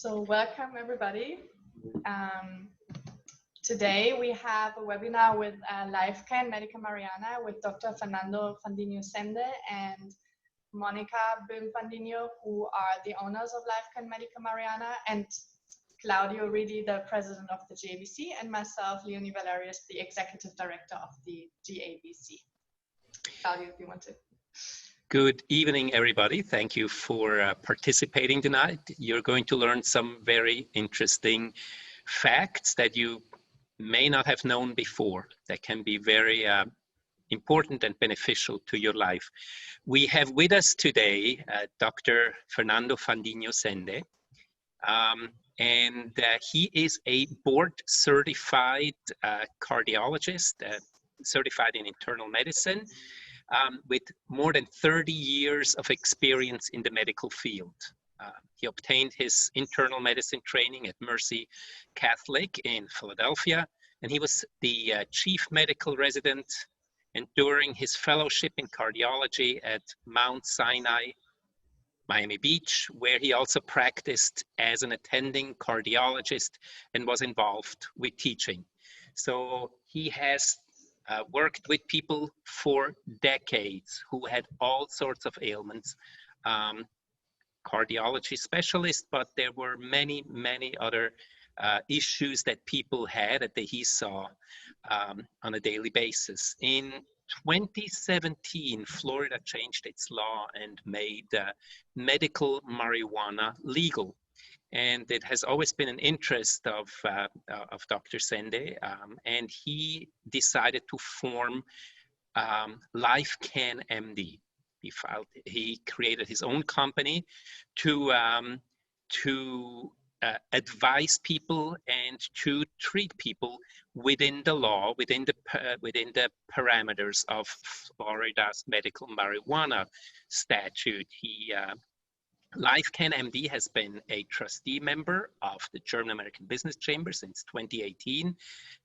So welcome everybody. Today we have a webinar with LifeCann Mariana with Dr. Fernando Fandino-Sende and Monica Fandino, who are the owners of LifeCann Mariana, and Claudio Ridi, the president of the GABC, and myself, Leonie Valerius, the executive director of the GABC. Claudio, if you want to. Good evening, everybody. Thank you for participating tonight. You're going to learn some very interesting facts that you may not have known before that can be very important and beneficial to your life. We have with us today Dr. Fernando Fandino-Sende, and he is a board-certified cardiologist, certified in internal medicine, with more than 30 years of experience in the medical field. He obtained his internal medicine training at Mercy Catholic in Philadelphia, and he was the chief medical resident, and during his fellowship in cardiology at Mount Sinai, Miami Beach, where he also practiced as an attending cardiologist and was involved with teaching. So he has worked with people for decades who had all sorts of ailments, cardiology specialist, but there were many, many other issues that people had that he saw on a daily basis. In 2017, Florida changed its law and made medical marijuana legal. And it has always been an interest of Dr. Sende, and he decided to form LifeCann MD. He created his own company to advise people and to treat people within the law, within the parameters of Florida's medical marijuana statute. LifeCann MD has been a trustee member of the German American Business Chamber since 2018.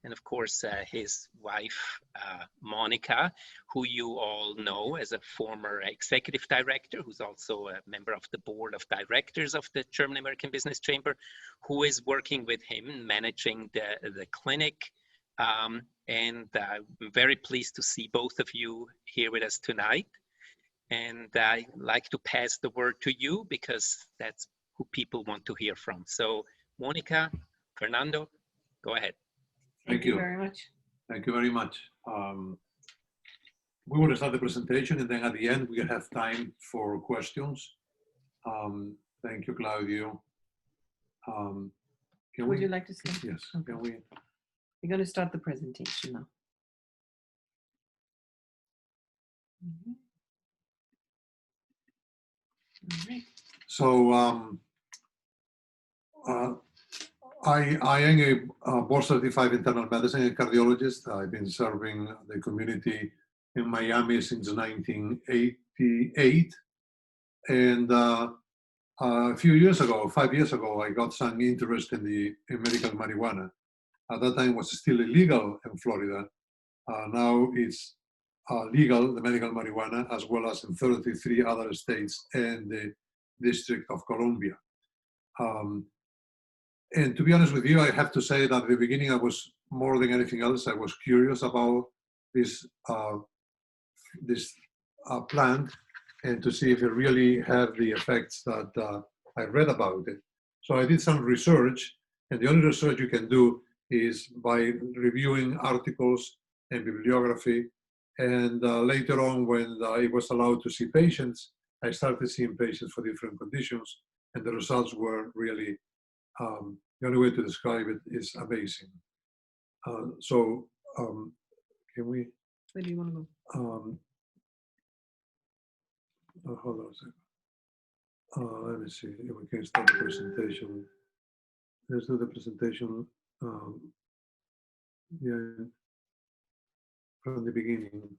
And of course, his wife, Monica, who you all know as a former executive director, who's also a member of the board of directors of the German American Business Chamber, who is working with him, managing the clinic. And I'm very pleased to see both of you here with us tonight. And I like to pass the word to you because that's who people want to hear from. So Monica, Fernando, go ahead. Thank you very much. Thank you very much. We will start the presentation, and then at the end we have time for questions. Thank you, Claudio. Would you like to start? Yes. Okay. Can we? You're going to start the presentation now. Mm-hmm. All right. So I am a board-certified internal medicine and cardiologist. I've been serving the community in Miami since 1988. And a few years ago, 5 years ago, I got some interest in medical marijuana. At that time, it was still illegal in Florida. Now it's legal, the medical marijuana, as well as in 33 other states and the District of Columbia. And to be honest with you, I have to say that at the beginning, I was more than anything else, I was curious about this plant and to see if it really had the effects that I read about it. So I did some research, and the only research you can do is by reviewing articles and bibliography. And later on, when I was allowed to see patients, I started seeing patients for different conditions, and the results were really, the only way to describe it is amazing. Can we? Where do you want to go? Hold on a second. Let me see if we can start the presentation. Let's do the presentation. Yeah. From the beginning.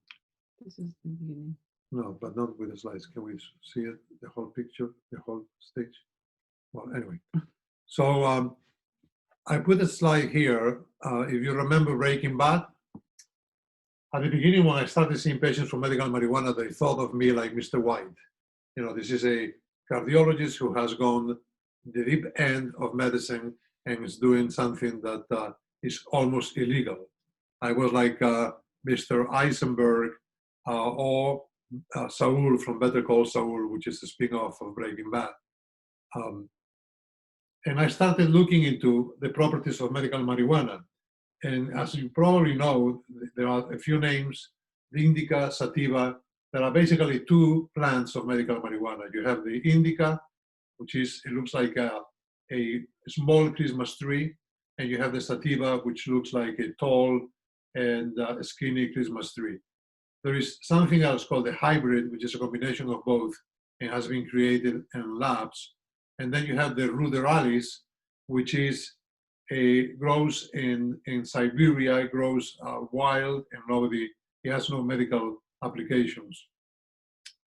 This is the beginning. No, but not with the slides. Can we see it, the whole picture, the whole stage? Well, anyway. So I put a slide here. If you remember Breaking Bad, at the beginning when I started seeing patients for medical marijuana, they thought of me like Mr. White. You know, this is a cardiologist who has gone the deep end of medicine and is doing something that is almost illegal. I was like Mr. Eisenberg or Saul from Better Call Saul, which is a spin-off of Breaking Bad. And I started looking into the properties of medical marijuana. And as you probably know, there are a few names, the indica, sativa. There are basically two plants of medical marijuana. You have the indica, which is, it looks like a small Christmas tree, and you have the sativa, which looks like a tall and skinny Christmas tree. There is something else called the hybrid, which is a combination of both and has been created in labs. And then you have the ruderalis, which is grows in Siberia, it grows wild, and it has no medical applications.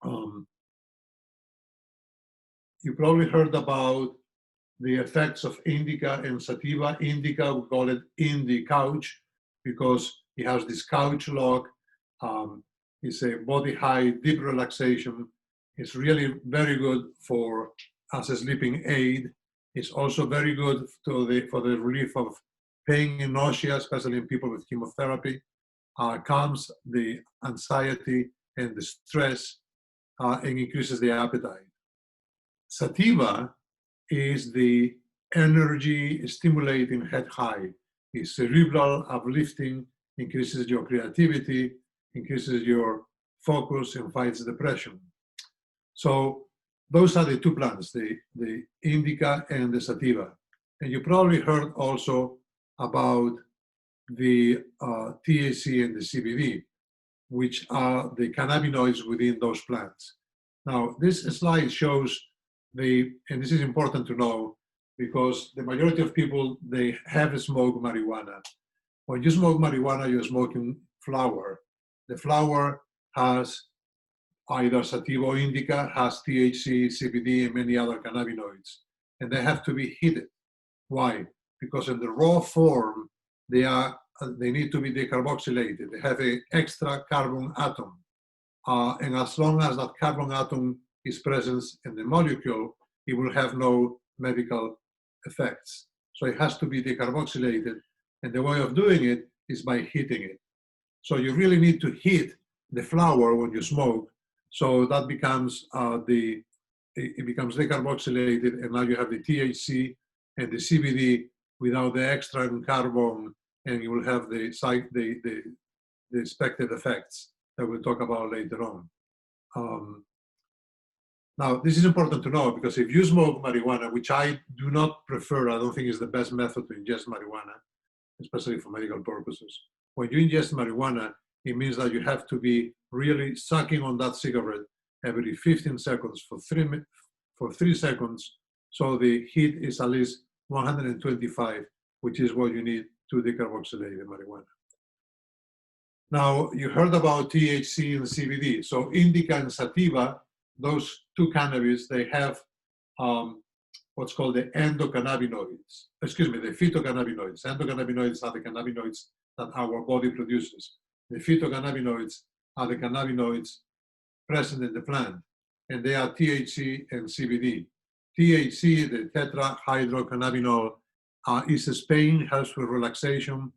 You probably heard about the effects of indica and sativa. Indica, we call it Indi couch because it has this couch lock. It's a body high, deep relaxation. It's really very good as a sleeping aid. It's also very good for the relief of pain and nausea, especially in people with chemotherapy. Calms the anxiety and the stress and increases the appetite. Sativa is the energy stimulating head high. It's cerebral uplifting, increases your creativity, increases your focus, and fights depression. So those are the two plants, the indica and the sativa. And you probably heard also about the THC and the CBD, which are the cannabinoids within those plants. Now, this slide shows and this is important to know because the majority of people, they have smoked marijuana. When you smoke marijuana, you're smoking flower. The flower has either sativa or indica, has THC, CBD, and many other cannabinoids. And they have to be heated. Why? Because in the raw form, they need to be decarboxylated. They have an extra carbon atom. And as long as that carbon atom is present in the molecule, it will have no medical effects. So it has to be decarboxylated. And the way of doing it is by heating it. So you really need to heat the flower when you smoke. So that becomes it becomes decarboxylated, and now you have the THC and the CBD without the extra carbon, and you will have the expected effects that we'll talk about later on. Now, this is important to know because if you smoke marijuana, which I do not prefer, I don't think is the best method to ingest marijuana, especially for medical purposes. When you ingest marijuana, it means that you have to be really sucking on that cigarette every 15 seconds for 3 seconds. So the heat is at least 125, which is what you need to decarboxylate the marijuana. Now, you heard about THC and CBD. So indica and sativa, those two cannabis, they have what's called the endocannabinoids. Excuse me, the phytocannabinoids. Endocannabinoids are the cannabinoids that our body produces. The phytocannabinoids are the cannabinoids present in the plant, and they are THC and CBD. THC, the tetrahydrocannabinol, eases pain, helps with relaxation,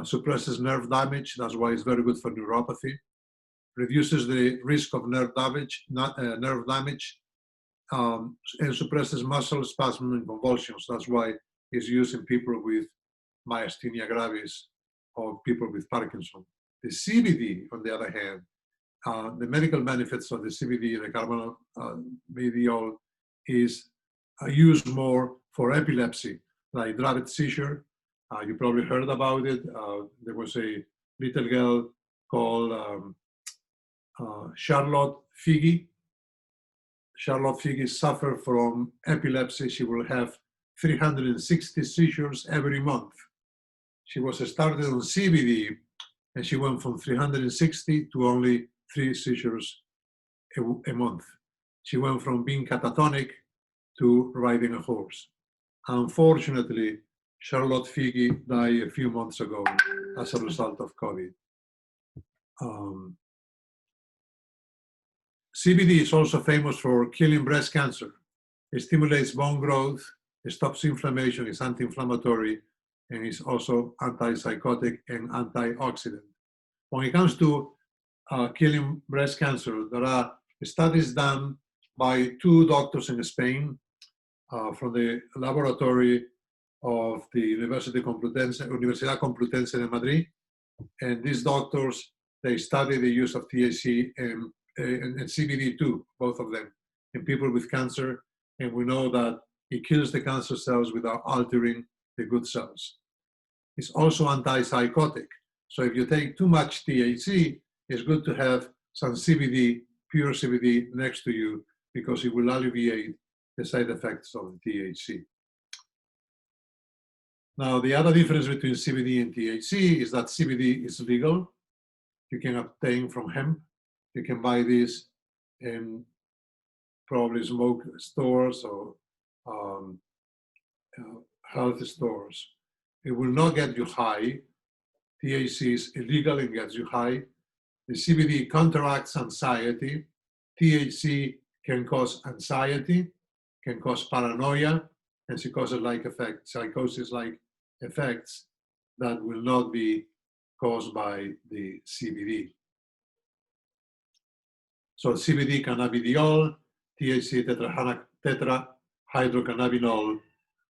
suppresses nerve damage. That's why it's very good for neuropathy. Reduces the risk of nerve damage, and suppresses muscle spasm and convulsions. That's why it's used in people with myasthenia gravis or people with Parkinson. The CBD, on the other hand, the medical benefits of the CBD, the cannabidiol, is used more for epilepsy, like Dravet seizure. You probably heard about it. There was a little girl called Charlotte Figi. Charlotte Figi suffered from epilepsy. She will have 360 seizures every month. She was started on CBD, and she went from 360 to only 3 seizures a month. She went from being catatonic to riding a horse. Unfortunately, Charlotte Figi died a few months ago as a result of COVID. CBD is also famous for killing breast cancer. It stimulates bone growth, it stops inflammation, it's anti-inflammatory, and it's also antipsychotic and antioxidant. When it comes to killing breast cancer, there are studies done by 2 doctors in Spain from the laboratory of the Universidad Complutense de Madrid. And these doctors, they study the use of THC and CBD too, both of them, in people with cancer. And we know that it kills the cancer cells without altering the good cells. It's also antipsychotic. So if you take too much THC, it's good to have some CBD, pure CBD next to you, because it will alleviate the side effects of the THC. Now, the other difference between CBD and THC is that CBD is legal. You can obtain from hemp. You can buy this in probably smoke stores or health stores. It will not get you high. THC is illegal and gets you high. The CBD counteracts anxiety. THC can cause anxiety, can cause paranoia, and psychosis-like effects that will not be caused by the CBD. So CBD cannabidiol, THC tetrahydrocannabinol.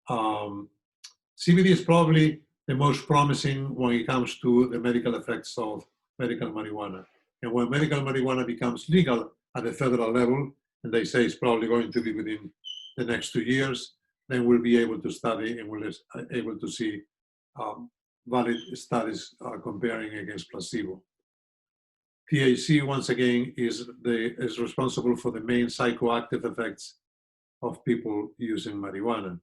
CBD is probably the most promising when it comes to the medical effects of medical marijuana. And when medical marijuana becomes legal at the federal level, and they say it's probably going to be within the next 2 years, then we'll be able to study and we'll be able to see valid studies comparing against placebo. THC, once again, is responsible for the main psychoactive effects of people using marijuana.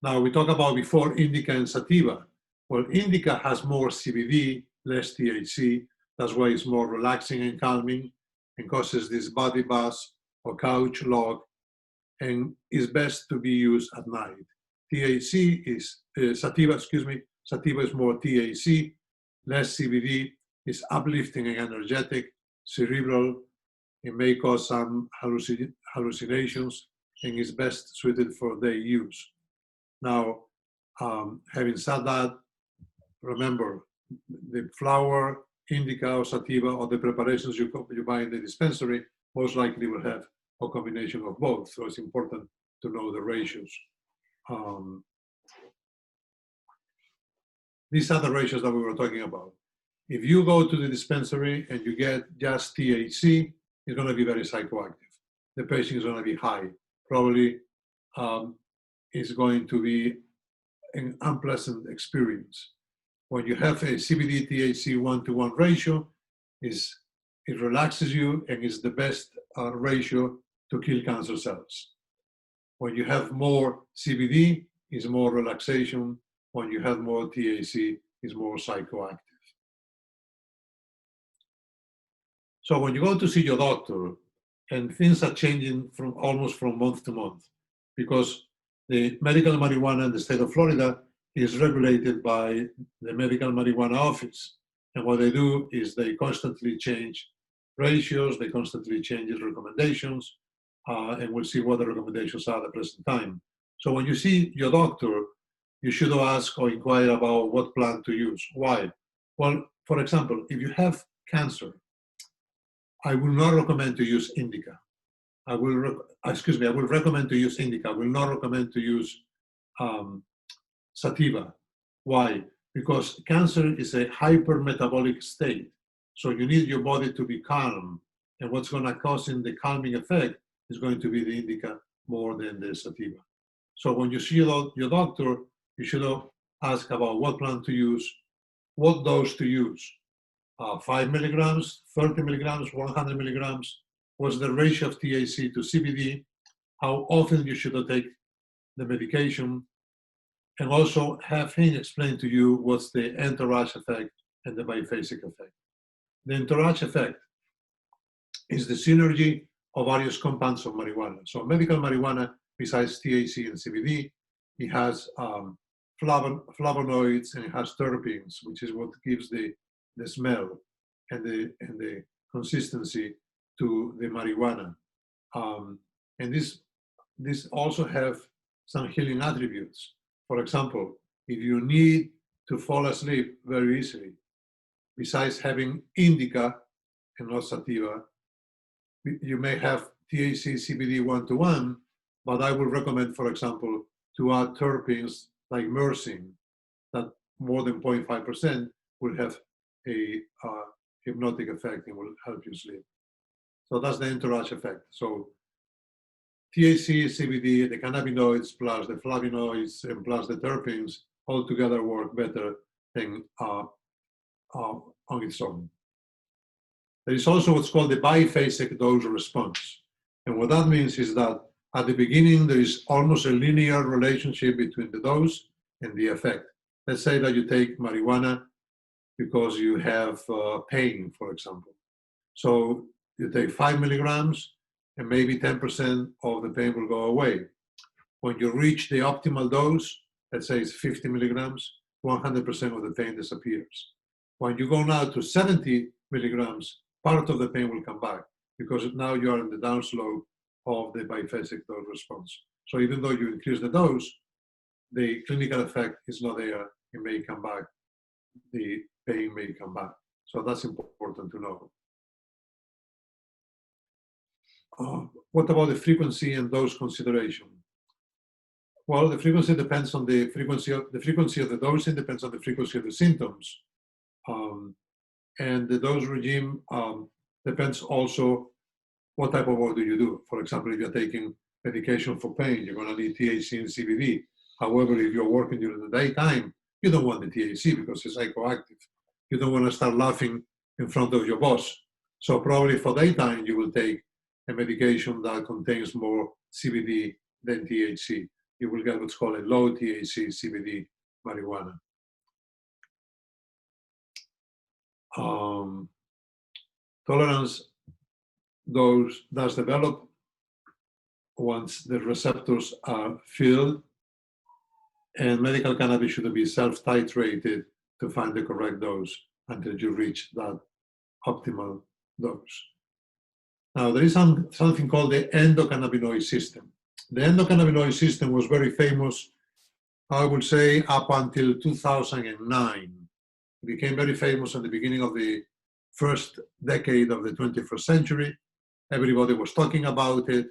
Now, we talked about before indica and sativa. Well, indica has more CBD, less THC. That's why it's more relaxing and calming and causes this body buzz or couch lock, and is best to be used at night. THC is, sativa is more THC, less CBD, is uplifting and energetic, cerebral. It may cause some hallucinations and is best suited for day use. Now, having said that, remember, the flower, indica or sativa, or the preparations you buy in the dispensary most likely will have a combination of both. So it's important to know the ratios. These are the ratios that we were talking about. If you go to the dispensary and you get just THC, it's going to be very psychoactive. The patient is going to be high. Probably it's going to be an unpleasant experience. When you have a CBD THC 1-to-1 ratio, it relaxes you and is the best ratio to kill cancer cells. When you have more CBD, it's more relaxation. When you have more THC, it's more psychoactive. So when you go to see your doctor, and things are changing almost from month to month, because the medical marijuana in the state of Florida is regulated by the medical marijuana office. And what they do is they constantly change ratios, they constantly change recommendations, and we'll see what the recommendations are at the present time. So when you see your doctor, you should ask or inquire about what plant to use. Why? Well, for example, if you have cancer, I will not recommend to use indica. I will recommend to use indica. I will not recommend to use sativa. Why? Because cancer is a hypermetabolic state. So you need your body to be calm. And what's going to cause in the calming effect is going to be the indica more than the sativa. So when you see your doctor, you should ask about what plant to use, what dose to use. 5 milligrams, 30 milligrams, 100 milligrams. What's the ratio of THC to CBD? How often you should take the medication? And also have him explain to you what's the entourage effect and the biphasic effect. The entourage effect is the synergy of various compounds of marijuana. So medical marijuana, besides THC and CBD, it has flavonoids and it has terpenes, which is what gives the smell and the consistency to the marijuana. And this also have some healing attributes. For example, if you need to fall asleep very easily, besides having indica and not sativa, you may have THC CBD 1-to-1, but I would recommend, for example, to add terpenes like myrcene, that more than 0.5% will have a hypnotic effect and will help you sleep. So that's the entourage effect. So THC, CBD, the cannabinoids plus the flavonoids and plus the terpenes all together work better than on its own. There is also what's called the biphasic dose response. And what that means is that at the beginning, there is almost a linear relationship between the dose and the effect. Let's say that you take marijuana because you have pain, for example. So you take 5 milligrams and maybe 10% of the pain will go away. When you reach the optimal dose, let's say it's 50 milligrams, 100% of the pain disappears. When you go now to 70 milligrams, part of the pain will come back because now you are in the downslope of the biphasic dose response. So even though you increase the dose, the clinical effect is not there. It may come back. The pain may come back. So that's important to know. What about the frequency and dose consideration? Well, the frequency depends on the frequency of the dosing depends on the frequency of the symptoms. And the dose regime depends also what type of work do you do. For example, if you're taking medication for pain, you're going to need THC and CBD. However, if you're working during the daytime, you don't want the THC because it's psychoactive. You don't want to start laughing in front of your boss. So probably for daytime, you will take a medication that contains more CBD than THC. You will get what's called a low THC CBD marijuana. Tolerance does develop once the receptors are filled, and medical cannabis should be self-titrated to find the correct dose until you reach that optimal dose. Now, there is something called the endocannabinoid system. The endocannabinoid system was very famous, I would say, up until 2009. It became very famous at the beginning of the first decade of the 21st century. Everybody was talking about it.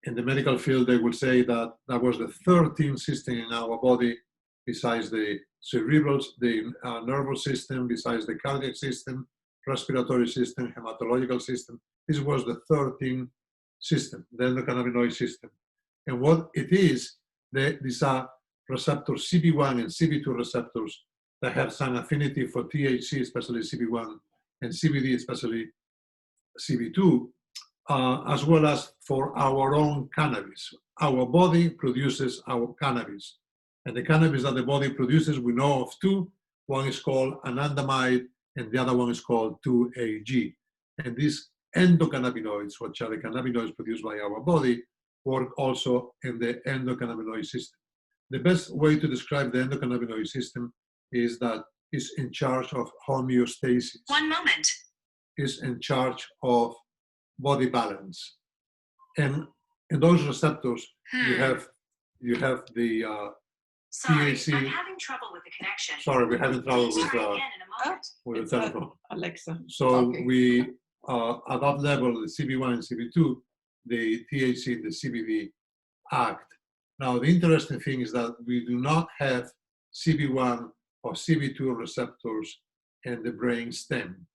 In the medical field, they would say that that was the 13th system in our body, besides the cerebral, the nervous system, besides the cardiac system, respiratory system, hematological system. This was the 13th system, the endocannabinoid system. And what it is, these are receptors CB1 and CB2 receptors that have some affinity for THC, especially CB1, and CBD, especially CB2, as well as for our own cannabis. Our body produces our cannabis. And the cannabis that the body produces, we know of two. One is called anandamide, and the other one is called 2-AG. And these endocannabinoids, which are the cannabinoids produced by our body, work also in the endocannabinoid system. The best way to describe the endocannabinoid system is that it's in charge of homeostasis. 1 moment. It's in charge of body balance. And in those receptors, you have the Sorry, THC. I'm having trouble with the connection. Sorry, we're having trouble Try with again in a moment. the telephone. Alexa. So Okay. we, at that level, the CB1 and CB2, the THC and the CBD act. Now, the interesting thing is that we do not have CB1 or CB2 receptors in the brain stem.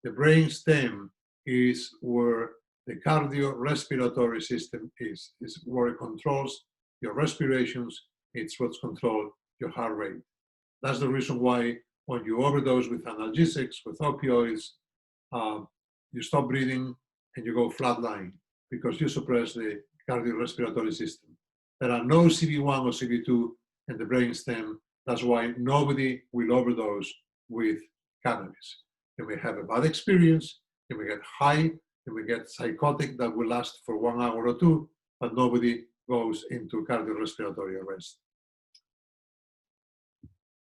The brain stem is where the cardiorespiratory system is. It's where it controls your respirations. It's what's controls your heart rate. That's the reason why when you overdose with analgesics, with opioids, you stop breathing and you go flatline because you suppress the cardiorespiratory system. There are no CB1 or CB2 in the brain stem. That's why nobody will overdose with cannabis. You may have a bad experience, you may get high, you may get psychotic that will last for 1 hour or two, but nobody goes into cardiorespiratory arrest.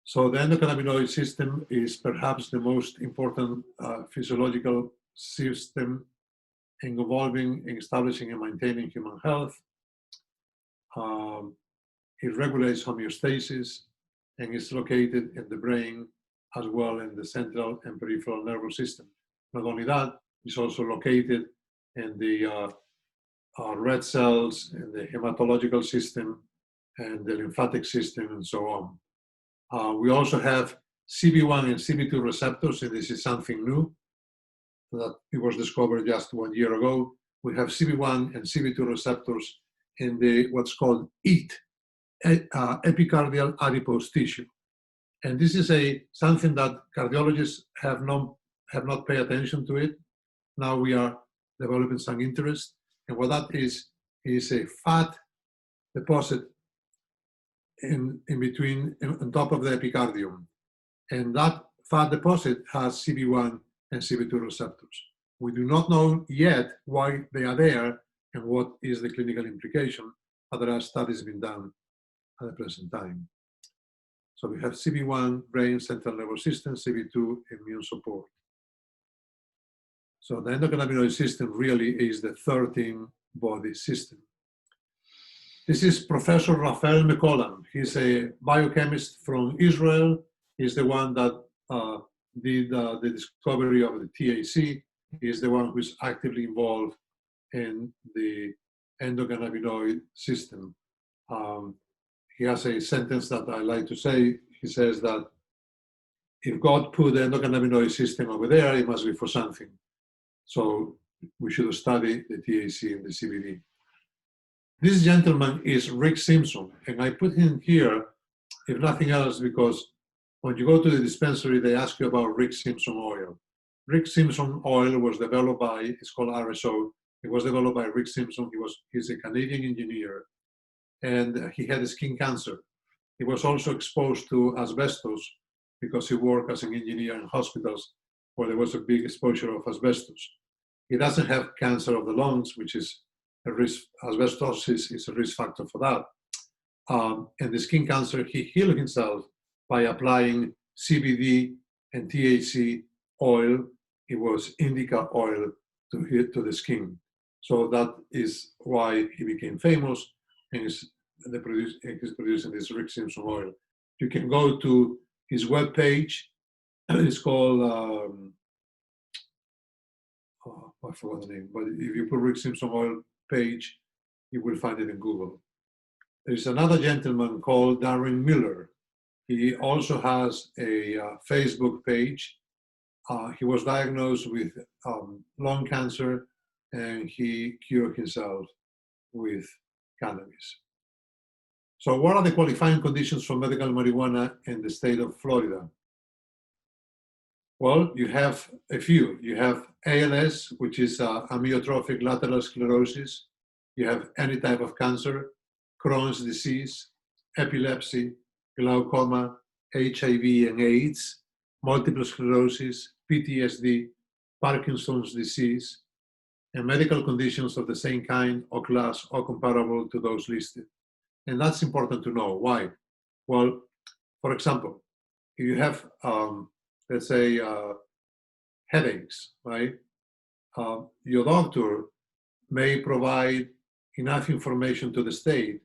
So the endocannabinoid system is perhaps the most important physiological system involving in establishing and maintaining human health. It regulates homeostasis and is located in the brain as well in the central and peripheral nervous system. Not only that, it's also located in the red cells, in the hematological system, and the lymphatic system, and so on. We also have CB1 and CB2 receptors, and this is something new that it was discovered just 1 year ago. We have CB1 and CB2 receptors in the what's called EAT, epicardial adipose tissue. And this is something that cardiologists have not paid attention to it. Now we are developing some interest. And what that is a fat deposit in between, on top of the epicardium. And that fat deposit has CB1 and CB2 receptors. We do not know yet why they are there and what is the clinical implication, but there are studies being done at the present time. So we have CB1, brain, central nervous system, CB2, immune support. So the endocannabinoid system really is the 13-body system. This is Professor Raphael McCollam. He's a biochemist from Israel. He's the one that did the discovery of the THC. He's the one who's actively involved in the endocannabinoid system. He has a sentence that I like to say. He says that if God put the endocannabinoid system over there, it must be for something. So we should study the THC and the CBD. This gentleman is Rick Simpson, and I put him here, if nothing else, because when you go to the dispensary, they ask you about Rick Simpson oil. Rick Simpson oil was developed by, it's called RSO. It was developed by Rick Simpson. He's a Canadian engineer, and he had skin cancer. He was also exposed to asbestos because he worked as an engineer in hospitals where there was a big exposure of asbestos. He doesn't have cancer of the lungs, which is a risk. Asbestosis is a risk factor for that. And the skin cancer, he healed himself by applying CBD and THC oil. It was indica oil to the skin. So that is why he became famous, and he's producing this Rick Simpson oil. You can go to his webpage. It's called, I forgot the name, but if you put Rick Simpson oil page, you will find it in Google. There's another gentleman called Darren Miller. He also has a Facebook page. He was diagnosed with lung cancer, and he cured himself with cannabis. So what are the qualifying conditions for medical marijuana in the state of Florida? Well, you have a few. You have ALS, which is amyotrophic lateral sclerosis. You have any type of cancer, Crohn's disease, epilepsy, glaucoma, HIV and AIDS, multiple sclerosis, PTSD, Parkinson's disease, and medical conditions of the same kind or class or comparable to those listed. And that's important to know. Why? Well, for example, if you have, let's say, headaches, right? Your doctor may provide enough information to the state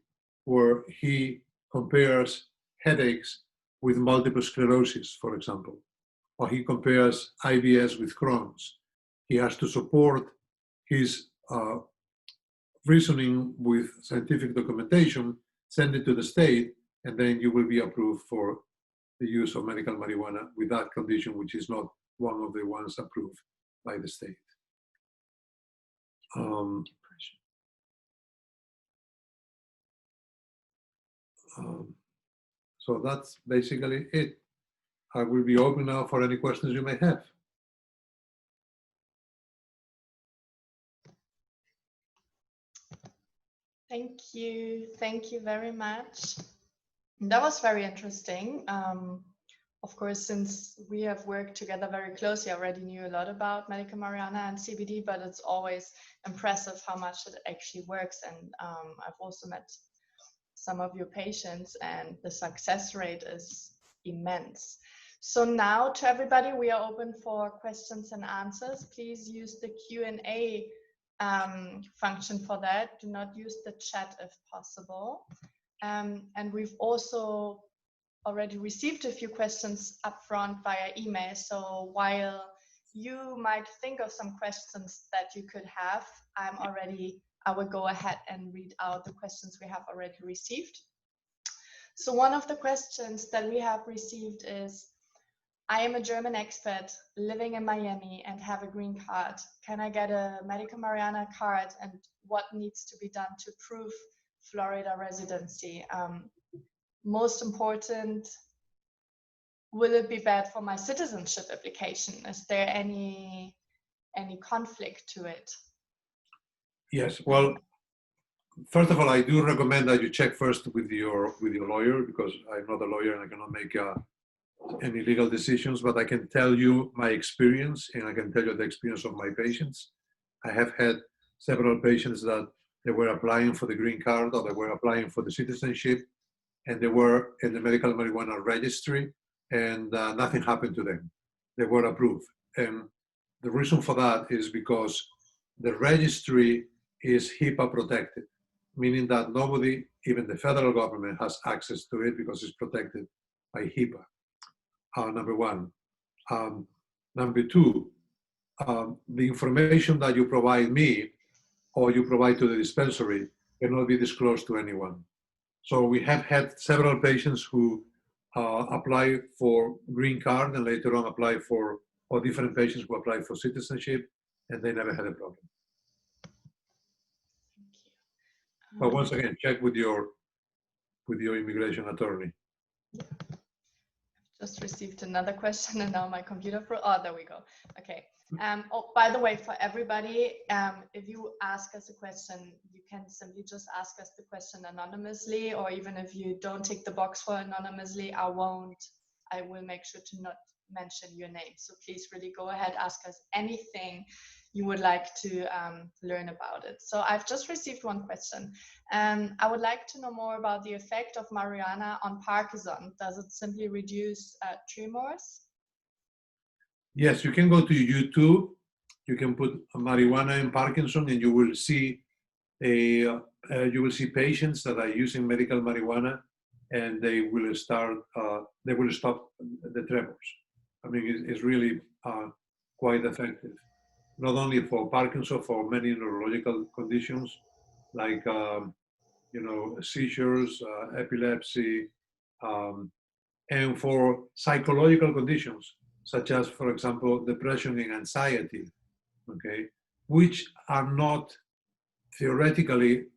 where he compares headaches with multiple sclerosis, for example, or he compares IBS with Crohn's. He has to support his reasoning with scientific documentation, send it to the state, and then you will be approved for the use of medical marijuana with that condition, which is not one of the ones approved by the state. So that's basically it. I will be open now for any questions you may have. Thank you very much. That was very interesting. Of course, since we have worked together very closely, I already knew a lot about medical marijuana and CBD, but it's always impressive how much it actually works. And I've also met some of your patients, and the success rate is immense. So now to everybody, we are open for questions and answers. Please use the Q&A function for that. Do not use the chat if possible. And we've also already received a few questions upfront via email. So while you might think of some questions that you could have, I will go ahead and read out the questions we have already received. So one of the questions that we have received is, I am a German expat living in Miami and have a green card. Can I get a medical marijuana card, and what needs to be done to prove Florida residency? Most important, will it be bad for my citizenship application? Is there any conflict to it? Yes, well, first of all, I do recommend that you check first with your lawyer, because I'm not a lawyer and I cannot make any legal decisions, but I can tell you my experience, and I can tell you the experience of my patients. I have had several patients that they were applying for the green card, or they were applying for the citizenship, and they were in the medical marijuana registry, and nothing happened to them. They were approved. And the reason for that is because the registry is HIPAA protected, meaning that nobody, even the federal government, has access to it because it's protected by HIPAA. Number one. Number two, the information that you provide me or you provide to the dispensary cannot be disclosed to anyone. So we have had several patients who apply for green card and later on apply for, or different patients who apply for citizenship, and they never had a problem. But once again, check with your immigration attorney. Just received another question, and now my computer oh, there we go. Okay. Oh, by the way, for everybody, if you ask us a question, you can simply just ask us the question anonymously, or even if you don't tick the box for anonymously, I will make sure to not mention your name. So please really go ahead, ask us anything you would like to learn about it. So I've just received one question. I would like to know more about the effect of marijuana on Parkinson. Does it simply reduce tremors? Yes, you can go to YouTube. You can put marijuana and Parkinson, and you will see patients that are using medical marijuana, and they will stop the tremors. I mean, it's really quite effective, not only for Parkinson, for many neurological conditions like seizures, epilepsy, and for psychological conditions such as, for example, depression and anxiety, okay, which are not theoretically,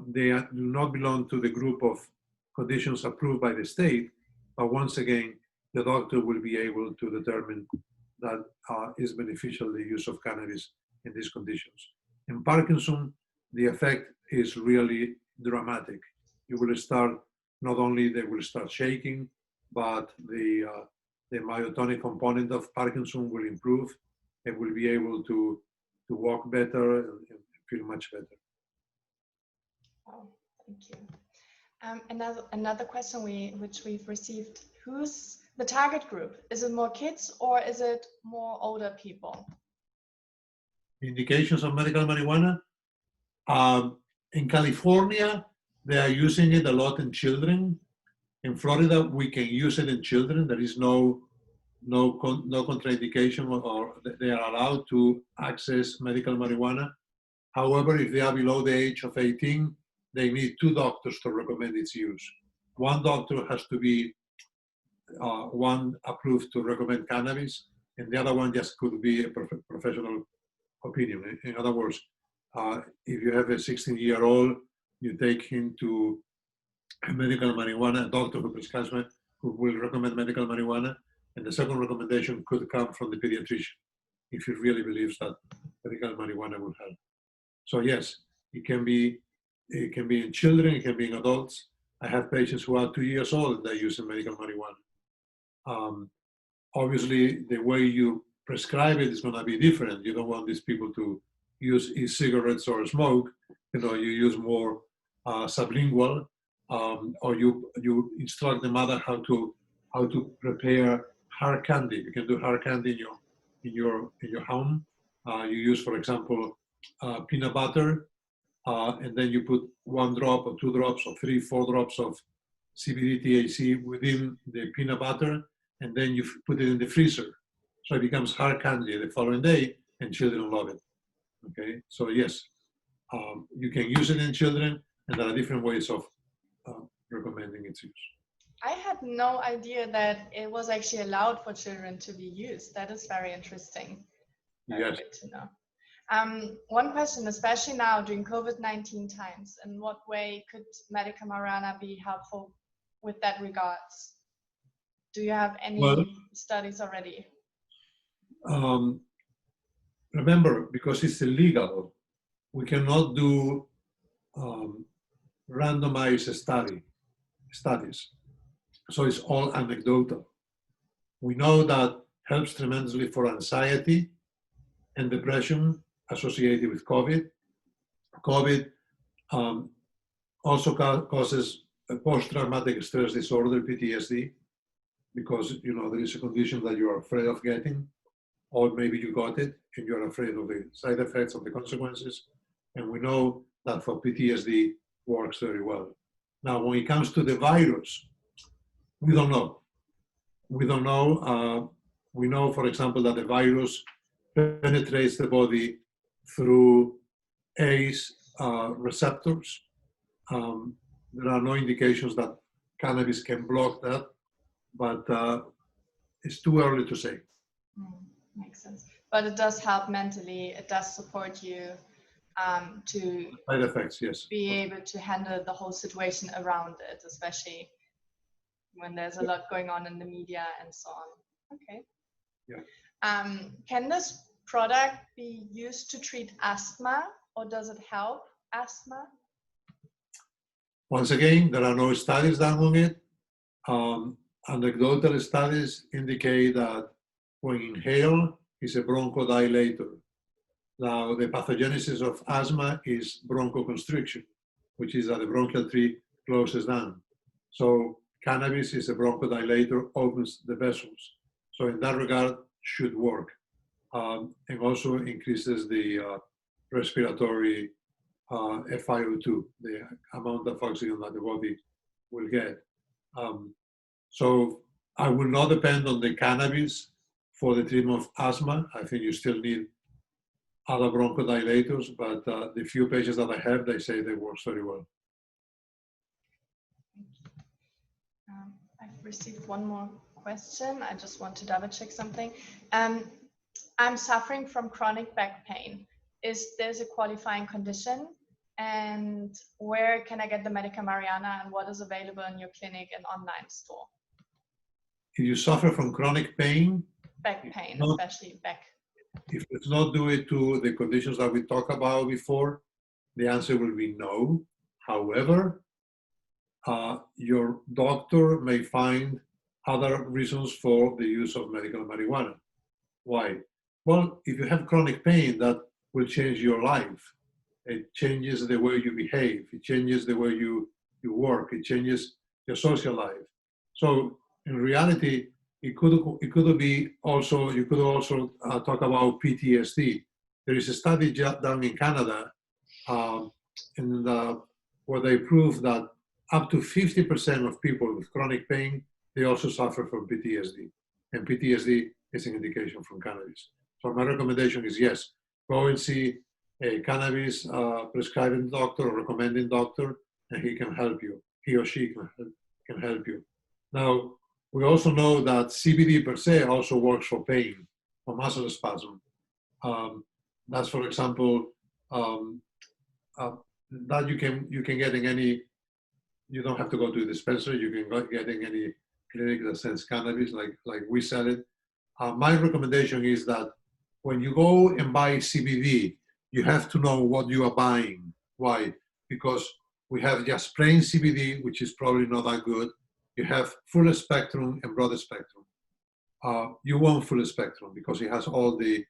they do not belong to the group of conditions approved by the state, but once again, the doctor will be able to determine that is beneficial, the use of cannabis in these conditions. In Parkinson, the effect is really dramatic. You will start, not only they will start shaking, but the myotonic component of Parkinson will improve and will be able to walk better and feel much better. Oh, thank you. Another question which we've received, who's the target group? Is it more kids or is it more older people? Indications of medical marijuana? In California, they are using it a lot in children. In Florida, we can use it in children. There is no contraindication, or they are allowed to access medical marijuana. However, if they are below the age of 18, they need 2 doctors to recommend its use. One doctor has to be one approved to recommend cannabis, and the other one just could be a professional opinion. In other words, if you have a 16-year-old, you take him to a medical marijuana, a doctor who prescribes, who will recommend medical marijuana, and the second recommendation could come from the pediatrician if he really believes that medical marijuana will help. So yes, it can be in children, it can be in adults. I have patients who are 2 years old and they're using medical marijuana. Obviously, the way you prescribe it is going to be different. You don't want these people to use e-cigarettes or smoke. You use more sublingual, or you instruct the mother how to prepare hard candy. You can do hard candy in your home. You use, for example, peanut butter, and then you put 1 drop or 2 drops or 3, 4 drops of CBD THC within the peanut butter, and then you put it in the freezer. So it becomes hard candy the following day, and children love it. Okay, so yes, you can use it in children, and there are different ways of recommending its use. I had no idea that it was actually allowed for children to be used. That is very interesting. Very Yes. good to know. One question, especially now during COVID-19 times, in what way could medica marijuana be helpful with that regards? Do you have any studies already? Remember, because it's illegal, we cannot do randomized studies. So it's all anecdotal. We know that helps tremendously for anxiety and depression associated with COVID. COVID also causes a post-traumatic stress disorder, PTSD, because there is a condition that you are afraid of getting, or maybe you got it and you're afraid of the side effects of the consequences. And we know that for PTSD works very well. Now, when it comes to the virus, we don't know. We don't know. We know, for example, that the virus penetrates the body through ACE receptors. There are no indications that cannabis can block that, but it's too early to say. Makes sense. But it does help mentally. It does support you to Side effects, yes. be able to handle the whole situation around it, especially when there's a lot going on in the media and so on. Okay. Yeah. Can this product be used to treat asthma, or does it help asthma? Once again, there are no studies done on it. Anecdotal studies indicate that when inhaled, it's a bronchodilator. Now, the pathogenesis of asthma is bronchoconstriction, which is that the bronchial tree closes down. So cannabis is a bronchodilator, opens the vessels. So in that regard, should work. And also increases the respiratory FiO2, the amount of oxygen that the body will get. So I will not depend on the cannabis for the treatment of asthma. I think you still need other bronchodilators, but the few patients that I have, they say they work very well. I've received one more question. I just want to double check something. I'm suffering from chronic back pain. Is this a qualifying condition? And where can I get the medica marijuana, and what is available in your clinic and online store? If you suffer from chronic pain, Back pain, especially back. if it's not due to the conditions that we talked about before, the answer will be no. However, your doctor may find other reasons for the use of medical marijuana. Why? Well, if you have chronic pain, that will change your life. It changes the way you behave. It changes the way you work. It changes your social life. So in reality, it could be also, you could also talk about PTSD. There is a study done in Canada where they prove that up to 50% of people with chronic pain, they also suffer from PTSD. And PTSD is an indication from cannabis. So my recommendation is yes, go and see a cannabis prescribing doctor or recommending doctor, and he can help you. He or she can help you. Now, we also know that CBD per se also works for pain, for muscle spasm. That's, for example, that you can get in any, you don't have to go to a dispensary, you can get in any clinic that sells cannabis, like we sell it. My recommendation is that when you go and buy CBD, you have to know what you are buying. Why? Because we have just plain CBD, which is probably not that good. You have full spectrum and broad spectrum. You want full spectrum because it has all the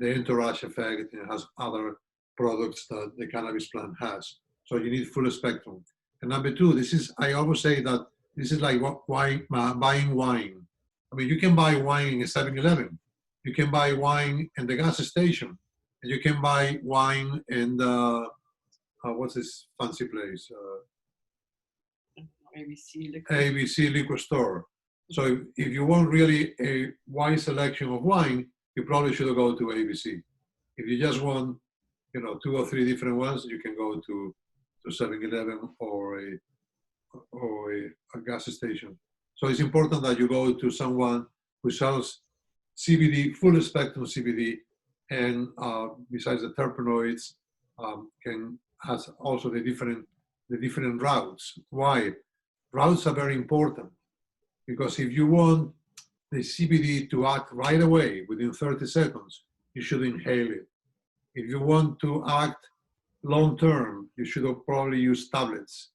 entourage effect, and it has other products that the cannabis plant has. So you need full spectrum. And number two, I always say that this is like buying wine. I mean, you can buy wine in a 7-Eleven. You can buy wine in the gas station, And you can buy wine in the, what's this fancy place? ABC liquor. ABC liquor store. So if you want really a wide selection of wine, you probably should go to ABC. If you just want, 2 or 3 different ones, you can go to 7-Eleven or a gas station. So it's important that you go to someone who sells CBD, full spectrum CBD, and besides the terpenoids, has also the different routes. Why? Routes are very important, because if you want the CBD to act right away within 30 seconds, you should inhale it. If you want to act long term, you should probably use tablets.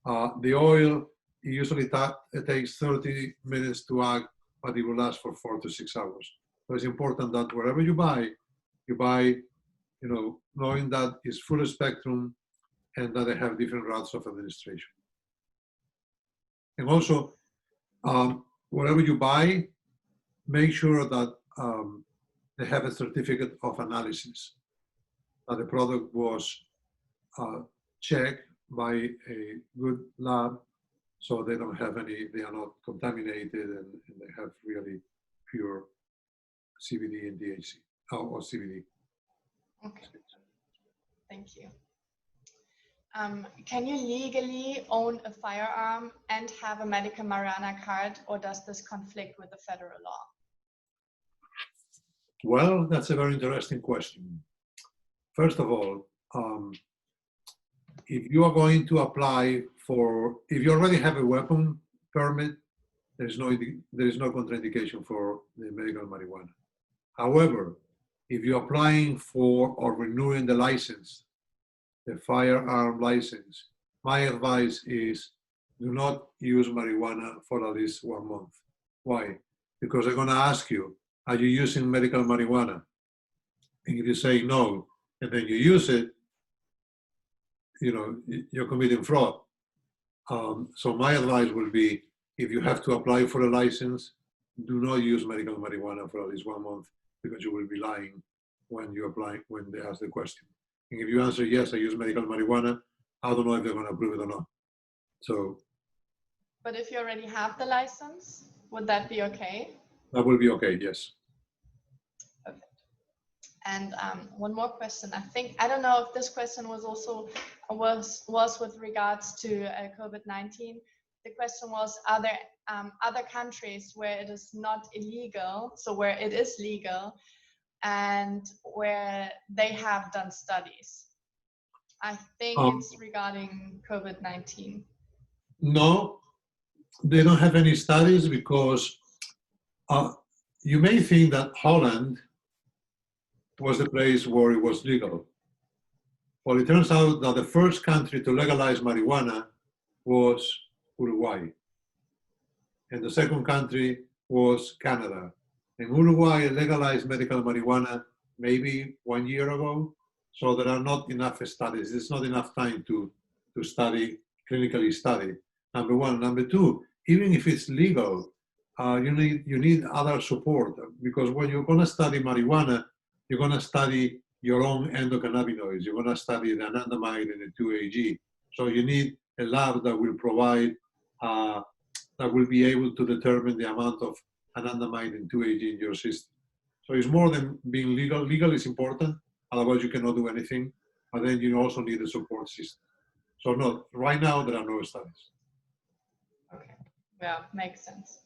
The oil, usually it takes 30 minutes to act, but it will last for 4 to 6 hours. So it's important that wherever you buy, knowing that it's full spectrum and that they have different routes of administration. And also, wherever you buy, make sure that they have a certificate of analysis, that the product was checked by a good lab, so they don't have they are not contaminated, and they have really pure CBD and THC, or CBD. Okay, thank you. Can you legally own a firearm and have a medical marijuana card, or does this conflict with the federal law? Well, that's a very interesting question. First of all, if you are going to apply if you already have a weapon permit, there is no contraindication for the medical marijuana. However, if you're applying for or renewing the license, the firearm license, my advice is do not use marijuana for at least 1 month. Why? Because they're going to ask you, are you using medical marijuana? And if you say no, and then you use it, you're committing fraud. So my advice would be, if you have to apply for a license, do not use medical marijuana for at least 1 month, because you will be lying when you apply, when they ask the question. And if you answer yes, I use medical marijuana, I don't know if they're going to approve it or not. So. But if you already have the license, would that be okay? That will be okay, yes. Perfect. And one more question. I don't know if this question was also was with regards to COVID-19. The question was, are there other countries where it is not illegal, so where it is legal, and where they have done studies? I think it's regarding COVID-19. No, they don't have any studies, because you may think that Holland was the place where it was legal. Well, it turns out that the first country to legalize marijuana was Uruguay. And the second country was Canada. And Uruguay legalized medical marijuana maybe 1 year ago. So there are not enough studies. There's not enough time to clinically study. Number one. Number two, even if it's legal, you need other support, because when you're going to study marijuana, you're going to study your own endocannabinoids. You're going to study the anandamide and the 2-AG. So you need a lab that will provide, that will be able to determine the amount of anandamide and 2-AG in your system. So it's more than being legal. Legal is important, otherwise you cannot do anything. But then you also need a support system. So no, right now there are no studies. Okay, yeah, makes sense.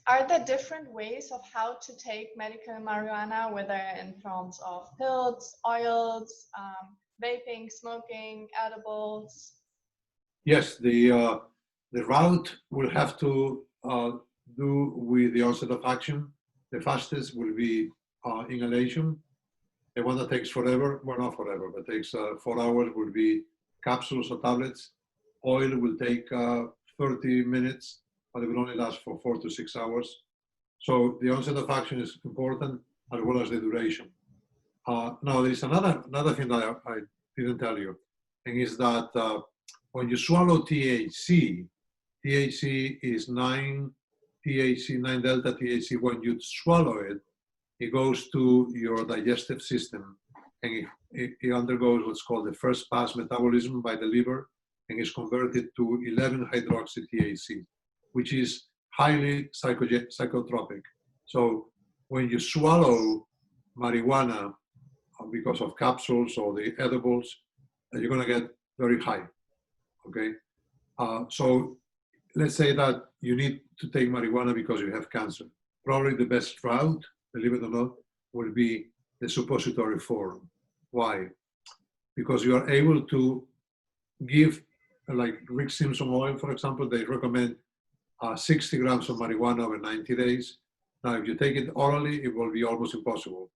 Are there different ways of how to take medical marijuana, whether in forms of pills, oils, vaping, smoking, edibles? Yes, the route will have to do with the onset of action. The fastest will be inhalation. The one that takes forever, well, not forever, but takes 4 hours, will be capsules or tablets. Oil will take 30 minutes, but it will only last for 4 to 6 hours. So the onset of action is important, as well as the duration. Now, there is another thing that I didn't tell you, and is that when you swallow THC, THC is 9 delta THC when you swallow it, it goes to your digestive system, and it undergoes what's called the first pass metabolism by the liver, and is converted to 11-hydroxy-THC, which is highly psychotropic. So when you swallow marijuana because of capsules or the edibles, you're going to get very high, okay? So let's say that you need to take marijuana because you have cancer. Probably the best route, believe it or not, will be the suppository form. Why? Because you are able to give, like Rick Simpson oil, for example, they recommend 60 grams of marijuana over 90 days. Now, if you take it orally, it will be almost impossible.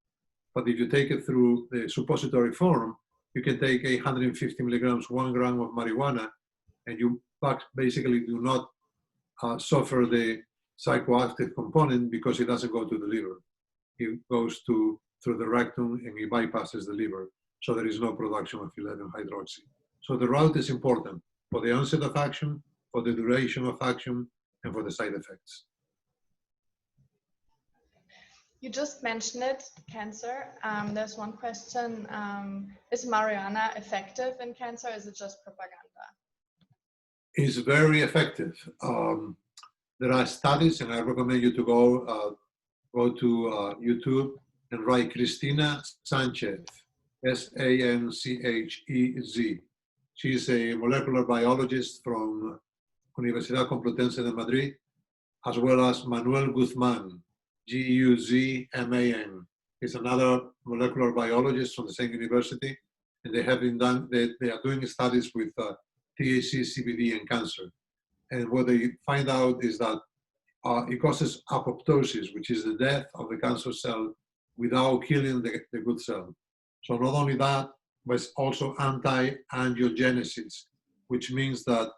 But if you take it through the suppository form, you can take 150 milligrams, 1 gram of marijuana, and you basically do not suffer the psychoactive component because it doesn't go to the liver. It goes through the rectum and it bypasses the liver. So there is no production of 11-hydroxy. So the route is important for the onset of action, for the duration of action, and for the side effects. You just mentioned it, cancer. There's one question. Is marijuana effective in cancer? Or is it just propaganda? It's very effective. There are studies, and I recommend you to go to YouTube and write Cristina Sanchez, S-A-N-C-H-E-Z. She's a molecular biologist from Universidad Complutense de Madrid, as well as Manuel Guzman, G-U-Z-M-A-N. He's another molecular biologist from the same university, and they have been they are doing studies with THC, CBD, and cancer. And what they find out is that it causes apoptosis, which is the death of the cancer cell without killing the good cell. So not only that, but it's also anti-angiogenesis, which means that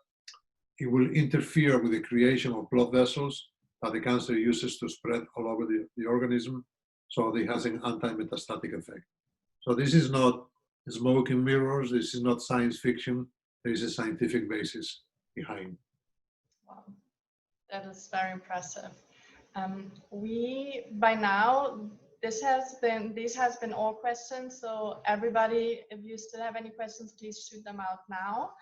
it will interfere with the creation of blood vessels that the cancer uses to spread all over the organism. So it has an anti-metastatic effect. So this is not smoke and mirrors. This is not science fiction. There is a scientific basis behind. Wow, that is very impressive. By now, these has been all questions. So everybody, if you still have any questions, please shoot them out now.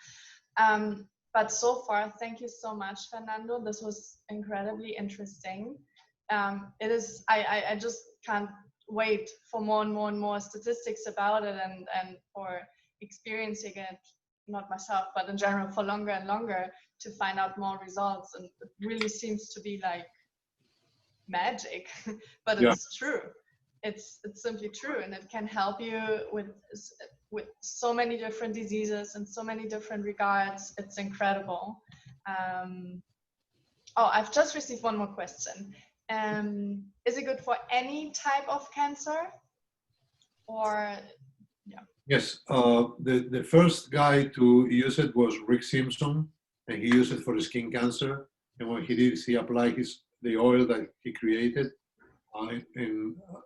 But so far, thank you so much, Fernando. This was incredibly interesting. It is. I just can't wait for more and more and more statistics about it, and for experiencing it, not myself, but in general, for longer and longer, to find out more results. And it really seems to be like magic, but it's true. It's simply true, and it can help you with so many different diseases and so many different regards. It's incredible. Oh, I've just received one more question. Is it good for any type of cancer? Or, yeah. Yes, the first guy to use it was Rick Simpson, and he used it for skin cancer. And what he did is he applied the oil that he created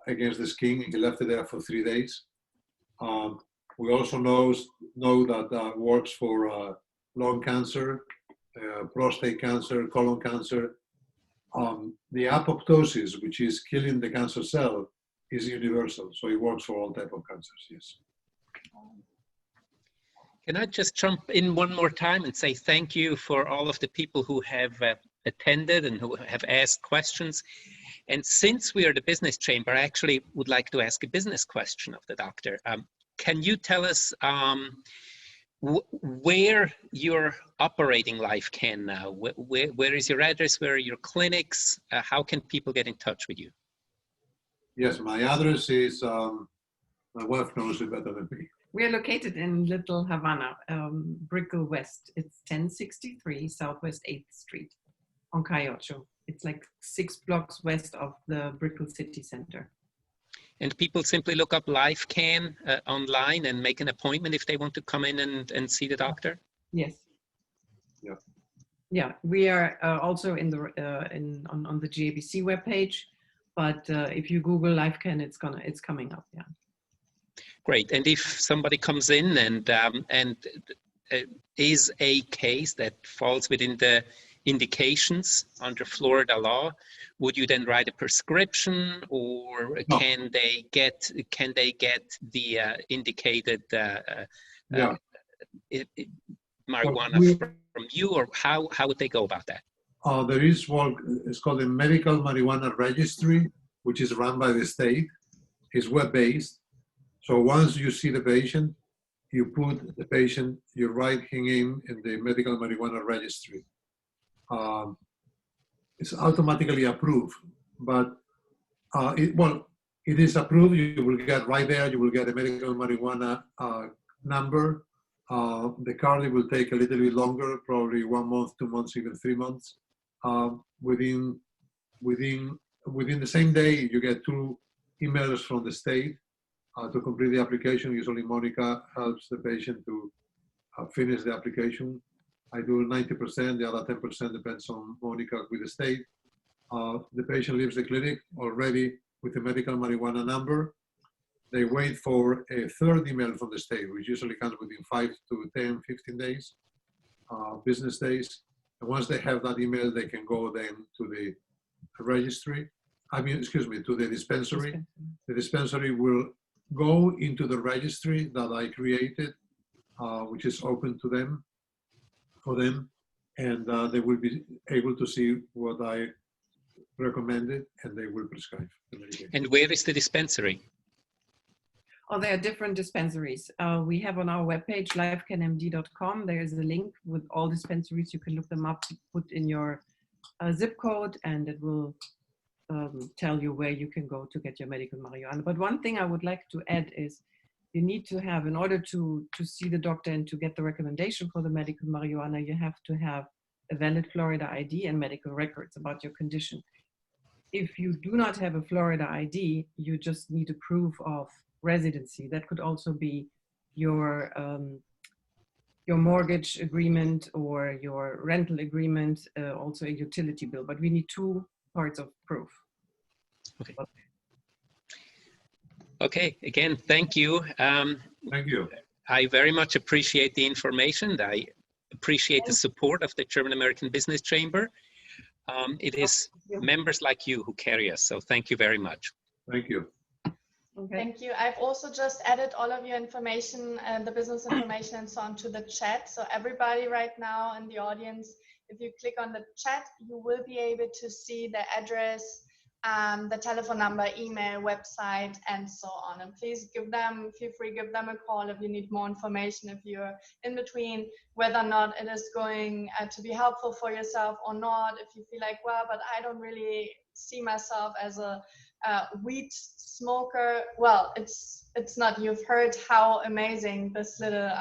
against the skin, and he left it there for 3 days. We also know that works for lung cancer, prostate cancer, colon cancer. The apoptosis, which is killing the cancer cell, is universal. So it works for all types of cancers, yes. Can I just jump in one more time and say thank you for all of the people who have attended and who have asked questions. And since we are the business chamber, I actually would like to ask a business question of the doctor. Can you tell us where you're operating LifeCann now? Where is your address? Where are your clinics? How can people get in touch with you? Yes, my address is, my wife knows it better than me. We are located in Little Havana, Brickell West. It's 1063 Southwest 8th Street on Calle Ocho. It's like 6 blocks west of the Brickell City Center. And people simply look up LifeCann online and make an appointment if they want to come in and see the doctor? Yes. Yeah. Yeah, we are also on the GABC webpage, but if you Google LifeCann, it's coming up. Yeah. Great. And if somebody comes in and is a case that falls within the indications under Florida law, would you then write a prescription, or No. can they get the indicated Yeah. marijuana we- from you, or how would they go about that? There is one, it's called the Medical Marijuana Registry, which is run by the state. It's web-based. So once you see the patient, you put the patient, you write him in the Medical Marijuana Registry. It's automatically approved, but it is approved. You will get right there, you will get a medical marijuana number. The card will take a little bit longer, probably 1 month, 2 months, even 3 months. Within the same day, you get 2 emails from the state to complete the application. Usually Monica helps the patient to finish the application. I do 90%, the other 10% depends on Monica with the state. The patient leaves the clinic already with a medical marijuana number. They wait for a third email from the state, which usually comes within 5 to 10, 15 days, business days. And once they have that email, they can go then to the registry. To the dispensary. The dispensary will go into the registry that I created, which is open to them, for them, and they will be able to see what I recommended, and they will prescribe the medication. And where is the dispensary? Oh, there are different dispensaries. We have on our webpage, LifeCannMD.com, there's a link with all dispensaries. You can look them up, put in your zip code, and it will tell you where you can go to get your medical marijuana. But one thing I would like to add is you need to have, in order to see the doctor and to get the recommendation for the medical marijuana, you have to have a valid Florida ID and medical records about your condition. If you do not have a Florida ID, you just need a proof of residency. That could also be your mortgage agreement or your rental agreement, also a utility bill. But we need 2 parts of proof. Okay. Okay. Again, thank you. Thank you. I very much appreciate the information. I appreciate the support of the German American Business Chamber. It is members like you who carry us. So thank you very much. Thank you. Okay. Thank you. I've also just added all of your information and the business information and so on to the chat. So everybody right now in the audience, if you click on the chat, you will be able to see the address, the telephone number, email, website, and so on. And please feel free, give them a call if you need more information, if you're in between whether or not it is going to be helpful for yourself or not. If you feel like, well, but I don't really see myself as a weed smoker. Well, it's not. You've heard how amazing this little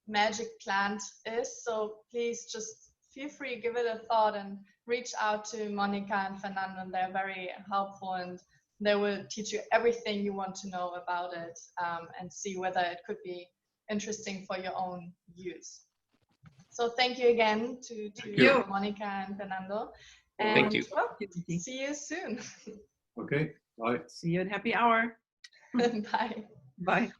magic plant is. So please just feel free, give it a thought, and reach out to Monica and Fernando. And they're very helpful, and they will teach you everything you want to know about it, and see whether it could be interesting for your own use. So thank you again to you. Monica and Fernando. Thank you. Well, see you soon. Okay. Bye. See you at happy hour. Bye. Bye.